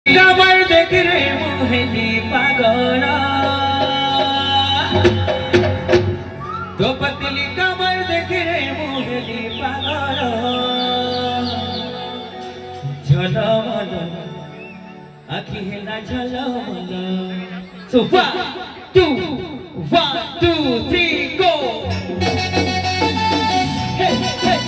कमर देख रे मोहनी पागला तो पतली कमर देख रे मोहनी पागला झलमल आखी है ना झलमल So 1 2 3 go hey, hey.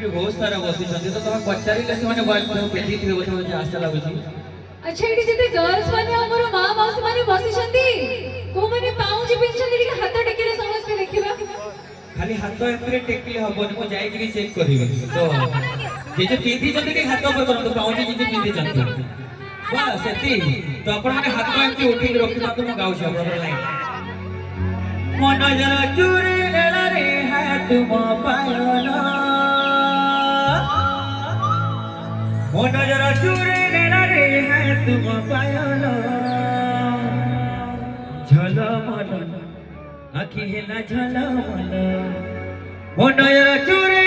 बहुत सारा बसी छथि तो तमे पचारि ले माने पेठी थे बोले मुझे आशा लागु छी अच्छा एटी जते गर्ल्स माने हमर मां माउसी माने बसी छथि को माने पाउजी पिनछथि के हाथ टेकिले समस्त देखिबा खाली हाथ एमरे टेकिले हबन को जाई कि चेक करिवे तो जे जे पीठी छथि के हाथ पर करन तो पाउजी जे पीठी छथि वाह सेती तो अपन माने हाथ को एमती उठी के रखि तो गाउ छी अपन लाइन मन जरा चूरी नेला रे हाथ म पायला मन जरा चूरी नेला रे हाथ म पायला झलमल आखी है ना झलमल मन जरा चूरी